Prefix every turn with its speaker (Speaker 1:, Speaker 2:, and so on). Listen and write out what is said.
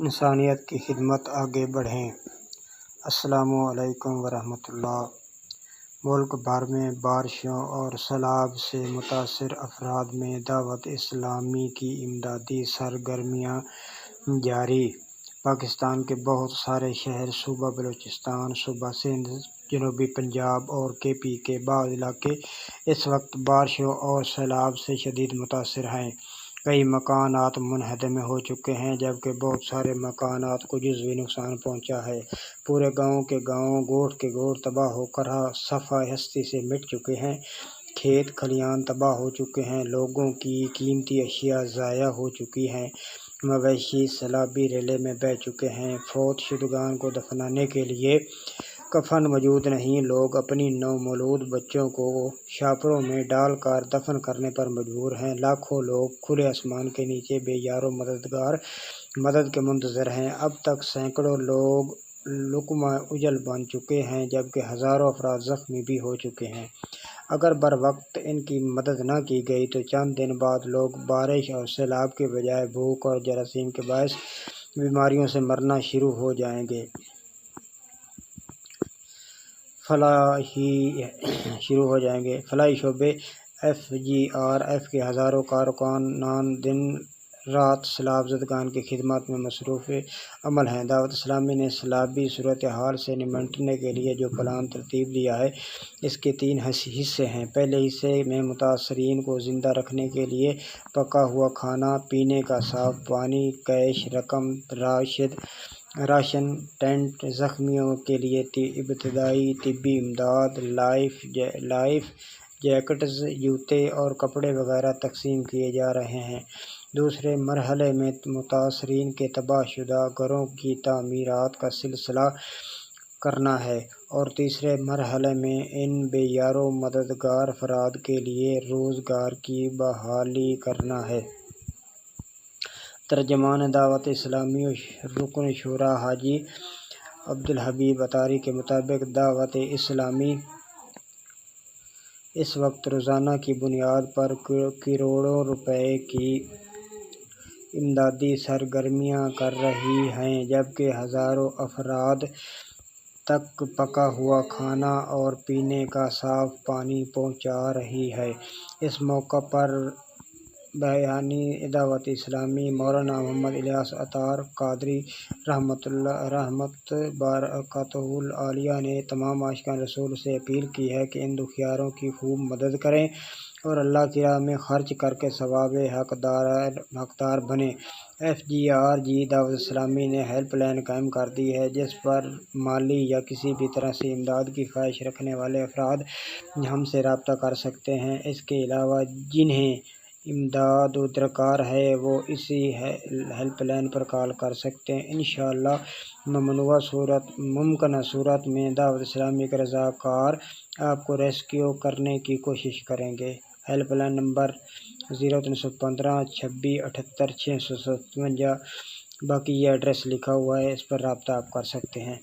Speaker 1: انسانیت کی خدمت آگے بڑھیں۔ السلام علیکم ورحمۃ اللہ۔ ملک بھر میں بارشوں اور سیلاب سے متاثر افراد میں دعوت اسلامی کی امدادی سرگرمیاں جاری۔ پاکستان کے بہت سارے شہر، صوبہ بلوچستان، صوبہ سندھ، جنوبی پنجاب اور KP کے بعض علاقے اس وقت بارشوں اور سیلاب سے شدید متاثر ہیں۔ کئی مکانات منہدم ہو چکے ہیں جبکہ بہت سارے مکانات کو جزوی نقصان پہنچا ہے۔ پورے گاؤں کے گاؤں گوٹھ کے گوٹھ تباہ ہو کر صفحہ ہستی سے مٹ چکے ہیں۔ کھیت کھلیان تباہ ہو چکے ہیں۔ لوگوں کی قیمتی اشیاء ضائع ہو چکی ہیں۔ مویشی سیلابی ریلے میں بہہ چکے ہیں۔ فوت شدگان کو دفنانے کے لیے کفن موجود نہیں۔ لوگ اپنی نومولود بچوں کو شاپروں میں ڈال کر دفن کرنے پر مجبور ہیں۔ لاکھوں لوگ کھلے آسمان کے نیچے بے یار و مددگار مدد کے منتظر ہیں۔ اب تک سینکڑوں لوگ لقمہ اجل بن چکے ہیں جبکہ ہزاروں افراد زخمی بھی ہو چکے ہیں۔ اگر بروقت ان کی مدد نہ کی گئی تو چند دن بعد لوگ بارش اور سیلاب کے بجائے بھوک اور جراثیم کے باعث بیماریوں سے مرنا شروع ہو جائیں گے۔ فلاحی شعبے FGRF کے ہزاروں کارکنان دن رات سیلاب زدگان کی خدمات میں مصروف عمل ہیں۔ دعوت اسلامی نے سیلابی صورتحال سے نمٹنے کے لیے جو پلان ترتیب دیا ہے اس کے 3 حصے ہیں۔ پہلے حصے میں متاثرین کو زندہ رکھنے کے لیے پکا ہوا کھانا، پینے کا صاف پانی، کیش رقم، راشن، ٹینٹ، زخمیوں کے لیے ابتدائی طبی امداد، لائف جیکٹس، جوتے اور کپڑے وغیرہ تقسیم کیے جا رہے ہیں۔ دوسرے مرحلے میں متاثرین کے تباہ شدہ گھروں کی تعمیرات کا سلسلہ کرنا ہے اور تیسرے مرحلے میں ان بے یار و مددگار افراد کے لیے روزگار کی بحالی کرنا ہے۔ ترجمان دعوت اسلامی رکن شورا حاجی عبدالحبیب اطاری کے مطابق دعوت اسلامی اس وقت روزانہ کی بنیاد پر کروڑوں روپے کی امدادی سرگرمیاں کر رہی ہے جبکہ ہزاروں افراد تک پکا ہوا کھانا اور پینے کا صاف پانی پہنچا رہی ہے۔ اس موقع پر بانی دعوت اسلامی مولانا محمد الیاس اطار قادری رحمت برکاتہ العالیہ نے تمام عاشقان رسول سے اپیل کی ہے کہ ان دکھیاروں کی خوب مدد کریں اور اللہ کی راہ میں خرچ کر کے ثواب حقدار بنیں۔ FGRG دعوت اسلامی نے ہیلپ لائن قائم کر دی ہے جس پر مالی یا کسی بھی طرح سے امداد کی خواہش رکھنے والے افراد ہم سے رابطہ کر سکتے ہیں۔ اس کے علاوہ جنہیں امداد درکار ہے وہ اسی ہیلپ لائن پر کال کر سکتے ہیں۔ انشاءاللہ ممکنہ صورت میں دعوت اسلامی کے رضاکار آپ کو ریسکیو کرنے کی کوشش کریں گے۔ Help line number 0315 26 78 657۔ باقی یہ ایڈریس لکھا ہوا ہے، اس پر رابطہ آپ کر سکتے ہیں۔